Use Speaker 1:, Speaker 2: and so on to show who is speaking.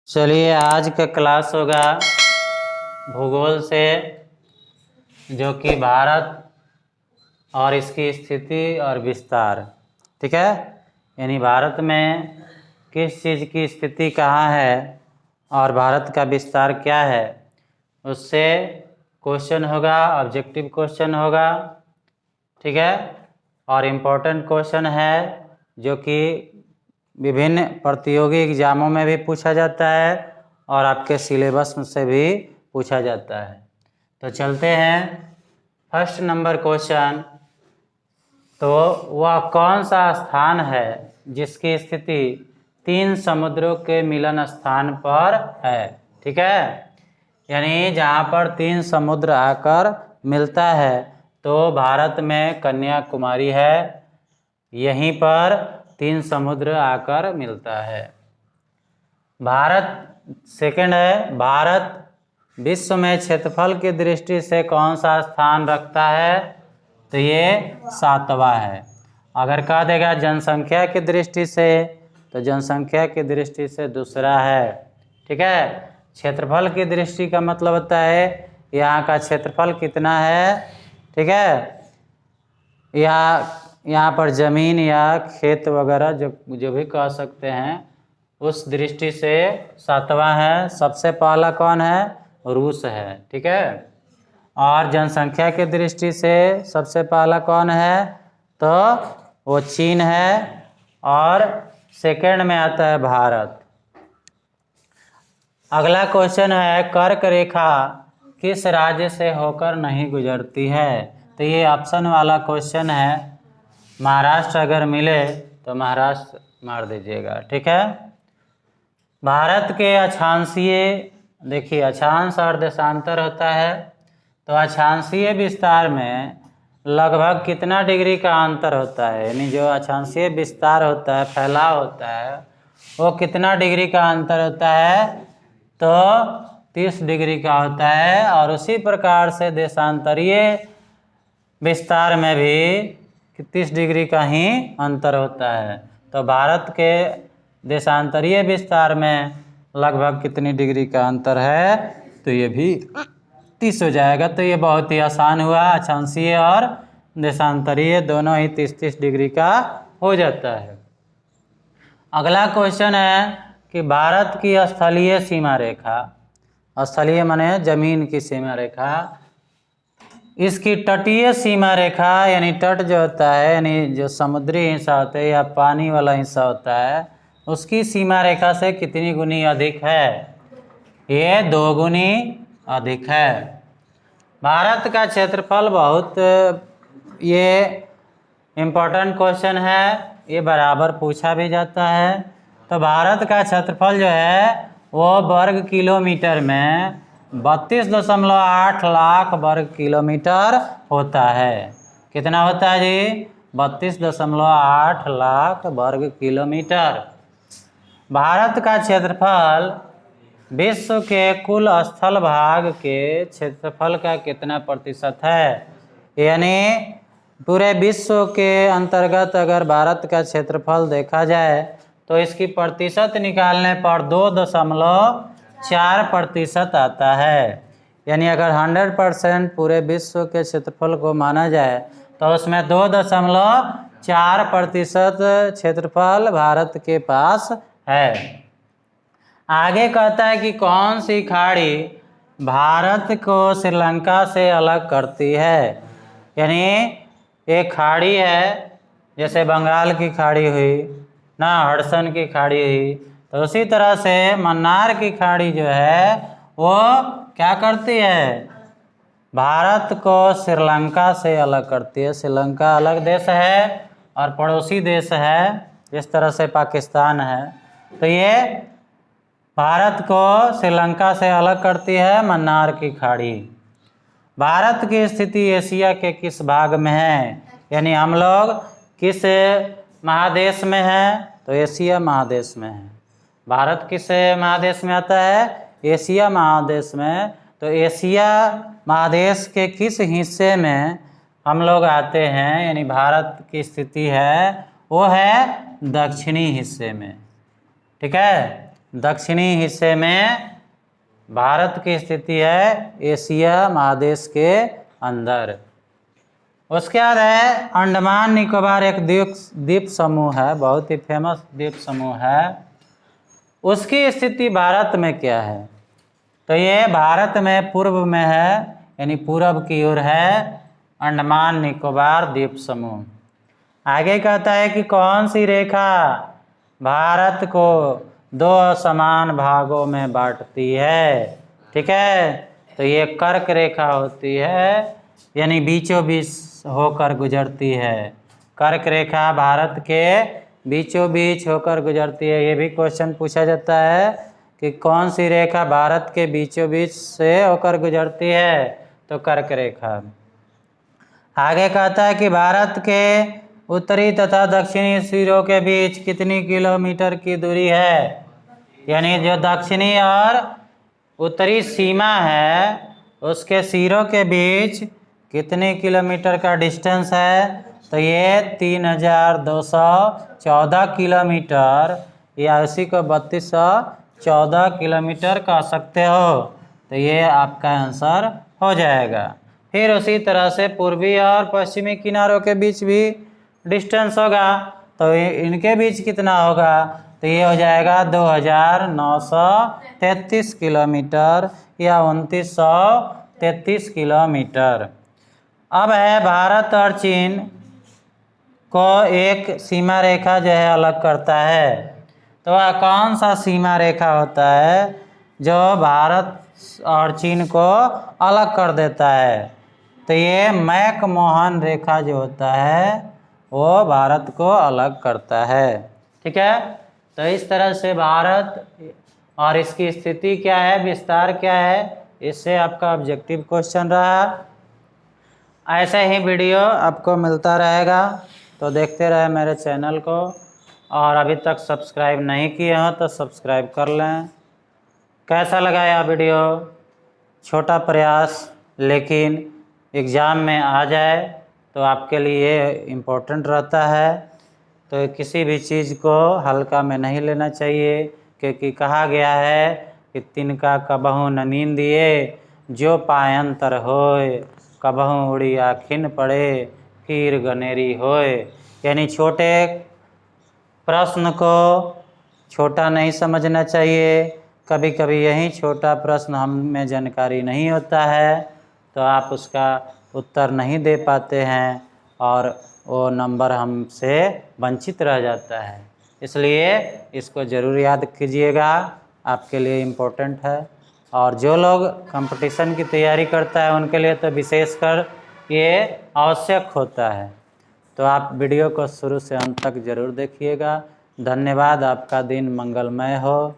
Speaker 1: चलिए आज का क्लास होगा भूगोल से, जो कि भारत और इसकी स्थिति और विस्तार। ठीक है, यानी भारत में किस चीज़ की स्थिति कहाँ है और भारत का विस्तार क्या है, उससे क्वेश्चन होगा, ऑब्जेक्टिव क्वेश्चन होगा। ठीक है, और इम्पोर्टेंट क्वेश्चन है जो कि विभिन्न प्रतियोगी एग्जामों में भी पूछा जाता है और आपके सिलेबस से भी पूछा जाता है। तो चलते हैं फर्स्ट नंबर क्वेश्चन। तो वह कौन सा स्थान है जिसकी स्थिति 3 समुद्रों के मिलन स्थान पर है। ठीक है, यानी जहाँ पर 3 समुद्र आकर मिलता है, तो भारत में कन्याकुमारी है, यहीं पर 3 समुद्र आकर मिलता है। भारत सेकंड है, भारत विश्व में क्षेत्रफल की दृष्टि से कौन सा स्थान रखता है, तो ये 7वां है। अगर कह देगा जनसंख्या की दृष्टि से, तो जनसंख्या की दृष्टि से दूसरा है। ठीक है, क्षेत्रफल की दृष्टि का मतलब होता है यहाँ का क्षेत्रफल कितना है। ठीक है, यहाँ पर ज़मीन या खेत वगैरह जो भी कह सकते हैं, उस दृष्टि से 7वां है। सबसे पहला कौन है, रूस है। ठीक है, और जनसंख्या की दृष्टि से सबसे पहला कौन है, तो वो चीन है, और सेकंड में आता है भारत। अगला क्वेश्चन है, कर्क रेखा किस राज्य से होकर नहीं गुजरती है। तो ये ऑप्शन वाला क्वेश्चन है। महाराष्ट्र अगर मिले तो महाराष्ट्र मार दीजिएगा। ठीक है, भारत के अक्षांशीय, देखिए अक्षांश और देशांतर होता है, तो अक्षांशीय विस्तार में लगभग कितना डिग्री का अंतर होता है, यानी जो अक्षांशीय विस्तार होता है, फैलाव होता है, वो कितना डिग्री का अंतर होता है, तो 30 डिग्री का होता है। और उसी प्रकार से देशांतरीय विस्तार में भी 30 डिग्री का ही अंतर होता है। तो भारत के देशांतरीय विस्तार में लगभग कितनी डिग्री का अंतर है, तो ये भी 30 हो जाएगा। तो ये बहुत ही आसान हुआ, अक्षांशीय और देशांतरीय दोनों ही 30-30 डिग्री का हो जाता है। अगला क्वेश्चन है कि भारत की स्थलीय सीमा रेखा, स्थलीय माने जमीन की सीमा रेखा, इसकी तटीय सीमा रेखा, यानी तट जो होता है, यानी जो समुद्री हिस्सा होता है या पानी वाला हिस्सा होता है, उसकी सीमा रेखा से कितनी गुनी अधिक है, ये 2 गुनी अधिक है। भारत का क्षेत्रफल बहुत, ये इम्पोर्टेंट क्वेश्चन है, ये बराबर पूछा भी जाता है। तो भारत का क्षेत्रफल जो है वो वर्ग किलोमीटर में 32.8 लाख वर्ग किलोमीटर होता है। कितना होता है जी, 32.8 लाख वर्ग किलोमीटर। भारत का क्षेत्रफल विश्व के कुल स्थल भाग के क्षेत्रफल का कितना प्रतिशत है, यानी पूरे विश्व के अंतर्गत अगर भारत का क्षेत्रफल देखा जाए तो इसकी प्रतिशत निकालने पर 2.4% आता है। यानी अगर 100% पूरे विश्व के क्षेत्रफल को माना जाए तो उसमें 2.4% क्षेत्रफल भारत के पास है। आगे कहता है कि कौन सी खाड़ी भारत को श्रीलंका से अलग करती है। यानी एक खाड़ी है, जैसे बंगाल की खाड़ी हुई ना, हडसन की खाड़ी हुई, तो उसी तरह से मन्नार की खाड़ी जो है वो क्या करती है, भारत को श्रीलंका से अलग करती है। श्रीलंका अलग देश है और पड़ोसी देश है, जिस तरह से पाकिस्तान है, तो ये भारत को श्रीलंका से अलग करती है मन्नार की खाड़ी। भारत की स्थिति एशिया के किस भाग में है, यानी हम लोग किस महादेश में है, तो एशिया महादेश में है। भारत किस महादेश में आता है, एशिया महादेश में। तो एशिया महादेश के किस हिस्से में हम लोग आते हैं, यानी भारत की स्थिति है वो है दक्षिणी हिस्से में। ठीक है, दक्षिणी हिस्से में भारत की स्थिति है एशिया महादेश के अंदर। उसके बाद है अंडमान निकोबार, एक द्वीप समूह है, बहुत ही फेमस द्वीप समूह है। उसकी स्थिति भारत में क्या है? तो ये भारत में पूर्व में है, यानी पूरब की ओर है अंडमान निकोबार द्वीप समूह। आगे कहता है कि कौन सी रेखा भारत को दो समान भागों में बांटती है? ठीक है, तो ये कर्क रेखा होती है, यानी बीचों बीच होकर गुजरती है। कर्क रेखा भारत के बीचों बीच होकर गुजरती है। ये भी क्वेश्चन पूछा जाता है कि कौन सी रेखा भारत के बीचों बीच से होकर गुजरती है? तो कर्क रेखा। आगे कहता है कि भारत के उत्तरी तथा दक्षिणी सिरों के बीच कितनी किलोमीटर की दूरी है? यानी जो दक्षिणी और उत्तरी सीमा है उसके सिरों के बीच कितने किलोमीटर का डिस्टेंस है? तो ये 3214 किलोमीटर, या उसी को 3214 किलोमीटर कह सकते हो। तो ये आपका आंसर हो जाएगा। फिर उसी तरह से पूर्वी और पश्चिमी किनारों के बीच भी डिस्टेंस होगा, तो इनके बीच कितना होगा? तो ये हो जाएगा 2933 किलोमीटर या 2933 किलोमीटर। अब है भारत और चीन को एक सीमा रेखा जो है अलग करता है। तो वह कौन सा सीमा रेखा होता है जो भारत और चीन को अलग कर देता है? तो ये मैकमोहन रेखा जो होता है वो भारत को अलग करता है। ठीक है, तो इस तरह से भारत और इसकी स्थिति क्या है, विस्तार क्या है, इससे आपका ऑब्जेक्टिव क्वेश्चन रहा। ऐसे ही वीडियो आपको मिलता रहेगा, तो देखते रहे मेरे चैनल को। और अभी तक सब्सक्राइब नहीं किए हो तो सब्सक्राइब कर लें। कैसा लगा यह वीडियो? छोटा प्रयास, लेकिन एग्ज़ाम में आ जाए तो आपके लिए इम्पोर्टेंट रहता है। तो किसी भी चीज़ को हल्का में नहीं लेना चाहिए, क्योंकि कहा गया है कि तिनका कबहू न नींदिए, जो पायंतर होए, कबहू उड़ी आखिन पड़े, कीर गनेरी होए। यानी छोटे प्रश्न को छोटा नहीं समझना चाहिए। कभी कभी यही छोटा प्रश्न हम में जानकारी नहीं होता है, तो आप उसका उत्तर नहीं दे पाते हैं और वो नंबर हमसे वंचित रह जाता है। इसलिए इसको ज़रूर याद कीजिएगा, आपके लिए इम्पोर्टेंट है। और जो लोग कंपटीशन की तैयारी करता है उनके लिए तो विशेषकर ये आवश्यक होता है। तो आप वीडियो को शुरू से अंत तक ज़रूर देखिएगा। धन्यवाद। आपका दिन मंगलमय हो।